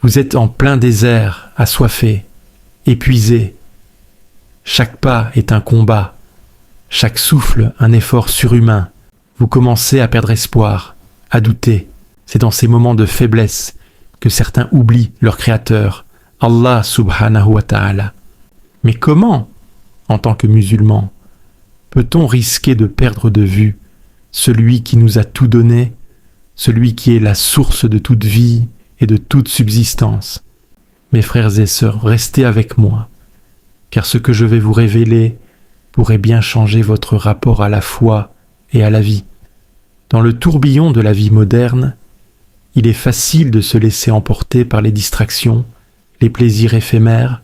Vous êtes en plein désert, assoiffé, épuisé. Chaque pas est un combat, chaque souffle un effort surhumain. Vous commencez à perdre espoir, à douter. C'est dans ces moments de faiblesse que certains oublient leur Créateur, Allah subhanahu wa ta'ala. Mais comment, en tant que musulmans, peut-on risquer de perdre de vue celui qui nous a tout donné, celui qui est la source de toute vie et de toute subsistance? Mes frères et sœurs, restez avec moi, car ce que je vais vous révéler pourrait bien changer votre rapport à la foi et à la vie. Dans le tourbillon de la vie moderne, il est facile de se laisser emporter par les distractions, les plaisirs éphémères,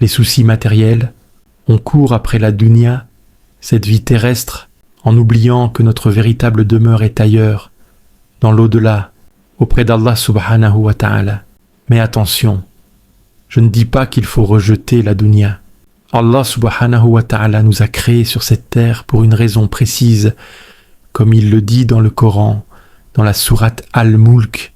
les soucis matériels. On court après la dunya, cette vie terrestre, en oubliant que notre véritable demeure est ailleurs, dans l'au-delà, auprès d'Allah subhanahu wa ta'ala. Mais attention, je ne dis pas qu'il faut rejeter la dunya. Allah subhanahu wa ta'ala nous a créés sur cette terre pour une raison précise, comme il le dit dans le Coran, dans la sourate Al-Mulk,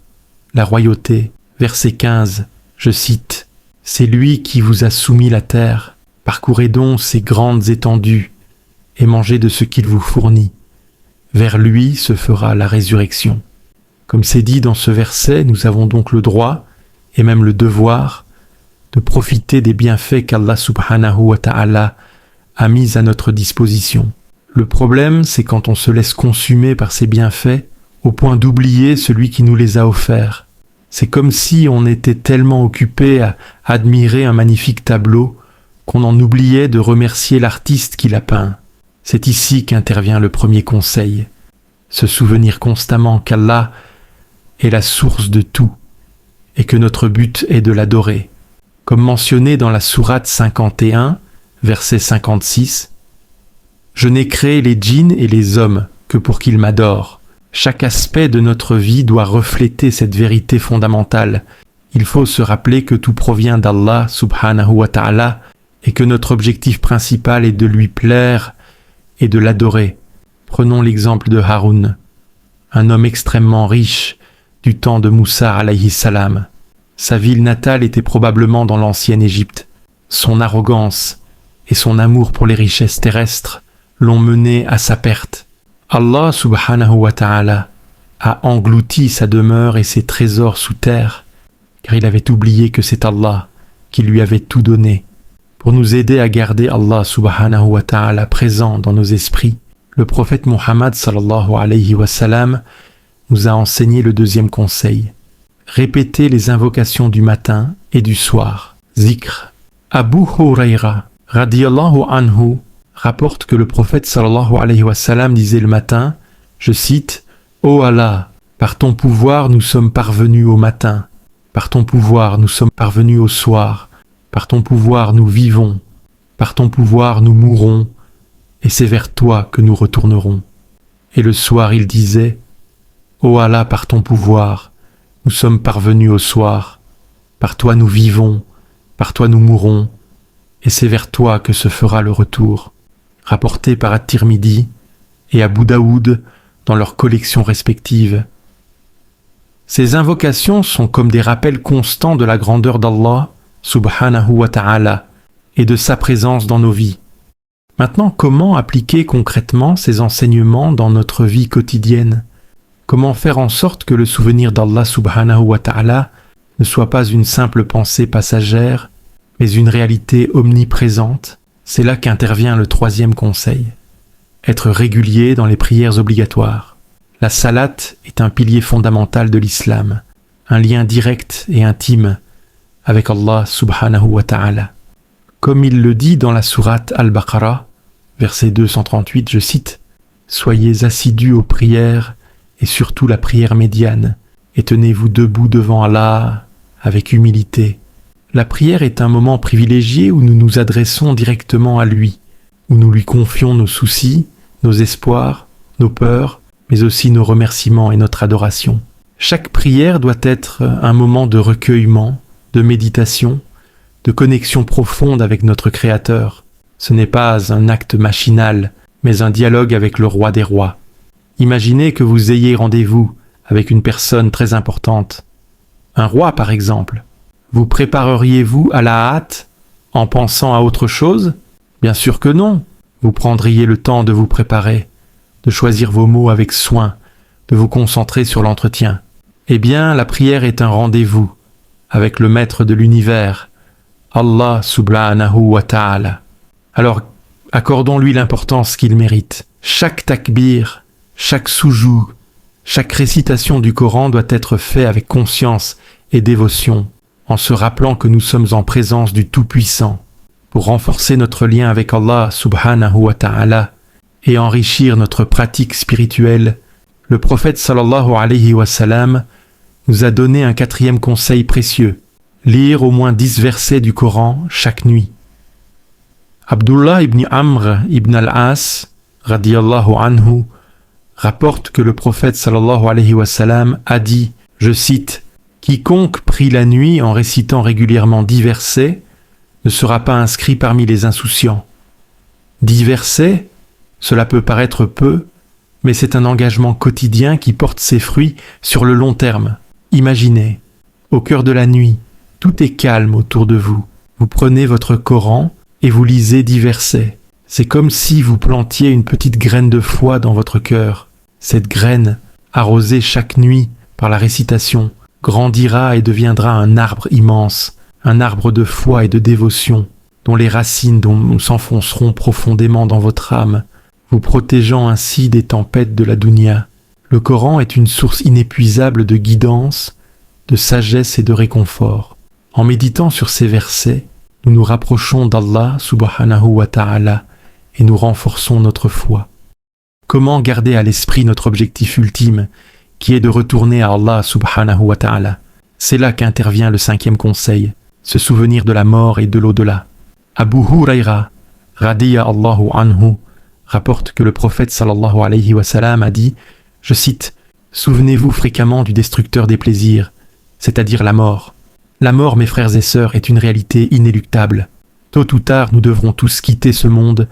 la royauté, verset 15, je cite, « C'est lui qui vous a soumis la terre, parcourez donc ses grandes étendues et mangez de ce qu'il vous fournit. Vers lui se fera la résurrection. » Comme c'est dit dans ce verset, nous avons donc le droit, et même le devoir, de profiter des bienfaits qu'Allah subhanahu wa ta'ala a mis à notre disposition. Le problème, c'est quand on se laisse consumer par ces bienfaits au point d'oublier celui qui nous les a offerts. C'est comme si on était tellement occupé à admirer un magnifique tableau qu'on en oubliait de remercier l'artiste qui l'a peint. C'est ici qu'intervient le premier conseil. Se souvenir constamment qu'Allah est la source de tout et que notre but est de l'adorer. Comme mentionné dans la sourate 51, verset 56, « Je n'ai créé les djinns et les hommes que pour qu'ils m'adorent. » Chaque aspect de notre vie doit refléter cette vérité fondamentale. Il faut se rappeler que tout provient d'Allah subhanahu wa ta'ala et que notre objectif principal est de lui plaire et de l'adorer. Prenons l'exemple de Haroun, un homme extrêmement riche du temps de Moussa alayhi salam. Sa ville natale était probablement dans l'ancienne Égypte. Son arrogance et son amour pour les richesses terrestres l'ont mené à sa perte. Allah subhanahu wa ta'ala a englouti sa demeure et ses trésors sous terre, car il avait oublié que c'est Allah qui lui avait tout donné. Pour nous aider à garder Allah subhanahu wa ta'ala présent dans nos esprits, le prophète Muhammad sallallahu alayhi wa sallam nous a enseigné le deuxième conseil. Répétez les invocations du matin et du soir. Zikr. Abu Hurayra radiyallahu anhu rapporte que le prophète sallallahu alayhi wa sallam disait le matin, je cite, « Ô Allah, par ton pouvoir nous sommes parvenus au matin, par ton pouvoir nous sommes parvenus au soir, par ton pouvoir nous vivons, par ton pouvoir nous mourrons, et c'est vers toi que nous retournerons. » Et le soir il disait, « Ô Allah, par ton pouvoir, nous sommes parvenus au soir, par toi nous vivons, par toi nous mourrons, et c'est vers toi que se fera le retour. » Rapporté par At-Tirmidhi et Abu Daoud dans leurs collections respectives. Ces invocations sont comme des rappels constants de la grandeur d'Allah subhanahu wa ta'ala et de sa présence dans nos vies. Maintenant, comment appliquer concrètement ces enseignements dans notre vie quotidienne? Comment faire en sorte que le souvenir d'Allah subhanahu wa ta'ala ne soit pas une simple pensée passagère, mais une réalité omniprésente? C'est là qu'intervient le troisième conseil. Être régulier dans les prières obligatoires. La salate est un pilier fondamental de l'islam, un lien direct et intime avec Allah subhanahu wa ta'ala. Comme il le dit dans la sourate Al-Baqarah, verset 238, je cite, « Soyez assidus aux prières et surtout la prière médiane, et tenez-vous debout devant Allah avec humilité. » La prière est un moment privilégié où nous nous adressons directement à lui, où nous lui confions nos soucis, nos espoirs, nos peurs, mais aussi nos remerciements et notre adoration. Chaque prière doit être un moment de recueillement, de méditation, de connexion profonde avec notre Créateur. Ce n'est pas un acte machinal, mais un dialogue avec le roi des rois. Imaginez que vous ayez rendez-vous avec une personne très importante, un roi par exemple. Vous prépareriez-vous à la hâte en pensant à autre chose? Bien sûr que non. Vous prendriez le temps de vous préparer, de choisir vos mots avec soin, de vous concentrer sur l'entretien. Eh bien, la prière est un rendez-vous avec le maître de l'univers, Allah subhanahu wa ta'ala. Alors, accordons-lui l'importance qu'il mérite. Chaque takbir, chaque soujou, chaque récitation du Coran doit être fait avec conscience et dévotion, en se rappelant que nous sommes en présence du Tout-Puissant. Pour renforcer notre lien avec Allah subhanahu wa ta'ala et enrichir notre pratique spirituelle, le prophète sallallahu alayhi wa sallam nous a donné un 4e conseil précieux: lire au moins 10 versets du Coran chaque nuit. Abdullah ibn Amr ibn al-As radiyallahu anhu rapporte que le prophète sallallahu alayhi wa sallam a dit, je cite, « Quiconque prie la nuit en récitant régulièrement 10 versets ne sera pas inscrit parmi les insouciants. » 10 versets, cela peut paraître peu, mais c'est un engagement quotidien qui porte ses fruits sur le long terme. Imaginez, au cœur de la nuit, tout est calme autour de vous. Vous prenez votre Coran et vous lisez 10 versets. C'est comme si vous plantiez une petite graine de foi dans votre cœur. Cette graine, arrosée chaque nuit par la récitation, grandira et deviendra un arbre immense, un arbre de foi et de dévotion, dont les racines s'enfonceront profondément dans votre âme, vous protégeant ainsi des tempêtes de la dunya. Le Coran est une source inépuisable de guidance, de sagesse et de réconfort. En méditant sur ces versets, nous nous rapprochons d'Allah subhanahu wa ta'ala et nous renforçons notre foi. Comment garder à l'esprit notre objectif ultime, qui est de retourner à Allah subhanahu wa ta'ala? C'est là qu'intervient le 5e conseil, se souvenir de la mort et de l'au-delà. Abu Hurayra, radiyallahu anhu, rapporte que le prophète sallallahu alayhi wa sallam a dit, je cite, « Souvenez-vous fréquemment du destructeur des plaisirs, c'est-à-dire la mort. La mort, mes frères et sœurs, est une réalité inéluctable. Tôt ou tard, nous devrons tous quitter ce monde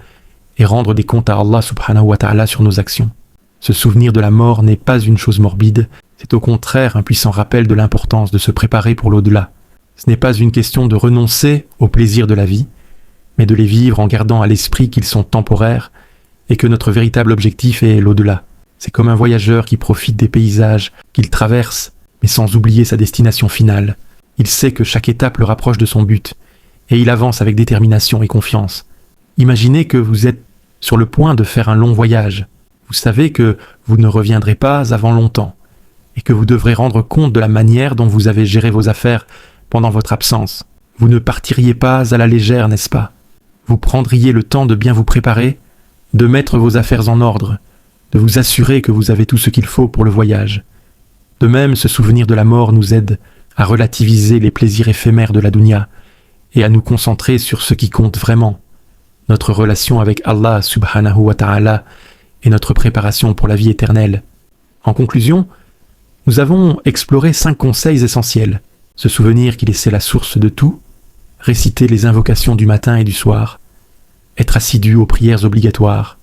et rendre des comptes à Allah subhanahu wa ta'ala sur nos actions. Se souvenir de la mort n'est pas une chose morbide, c'est au contraire un puissant rappel de l'importance de se préparer pour l'au-delà. Ce n'est pas une question de renoncer aux plaisirs de la vie, mais de les vivre en gardant à l'esprit qu'ils sont temporaires et que notre véritable objectif est l'au-delà. C'est comme un voyageur qui profite des paysages qu'il traverse, mais sans oublier sa destination finale. Il sait que chaque étape le rapproche de son but, et il avance avec détermination et confiance. Imaginez que vous êtes sur le point de faire un long voyage. Vous savez que vous ne reviendrez pas avant longtemps, et que vous devrez rendre compte de la manière dont vous avez géré vos affaires pendant votre absence. Vous ne partiriez pas à la légère, n'est-ce pas? Vous prendriez le temps de bien vous préparer, de mettre vos affaires en ordre, de vous assurer que vous avez tout ce qu'il faut pour le voyage. De même, ce souvenir de la mort nous aide à relativiser les plaisirs éphémères de la dunya et à nous concentrer sur ce qui compte vraiment, notre relation avec Allah subhanahu wa ta'ala et notre préparation pour la vie éternelle. En conclusion, nous avons exploré 5 conseils essentiels. Se souvenir qu'il est la source de tout, réciter les invocations du matin et du soir, être assidu aux prières obligatoires,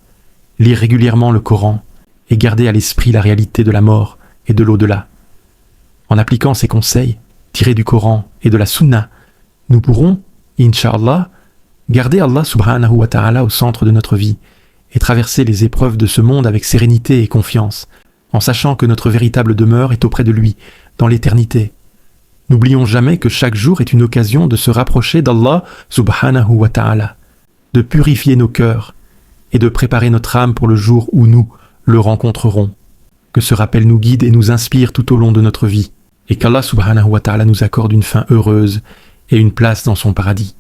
lire régulièrement le Coran et garder à l'esprit la réalité de la mort et de l'au-delà. En appliquant ces conseils, tirés du Coran et de la Sunna, nous pourrons, Inch'Allah, garder Allah subhanahu wa ta'ala au centre de notre vie et traverser les épreuves de ce monde avec sérénité et confiance, en sachant que notre véritable demeure est auprès de lui, dans l'éternité. N'oublions jamais que chaque jour est une occasion de se rapprocher d'Allah subhanahu wa ta'ala, de purifier nos cœurs et de préparer notre âme pour le jour où nous le rencontrerons. Que ce rappel nous guide et nous inspire tout au long de notre vie, et qu'Allah subhanahu wa ta'ala nous accorde une fin heureuse et une place dans son paradis.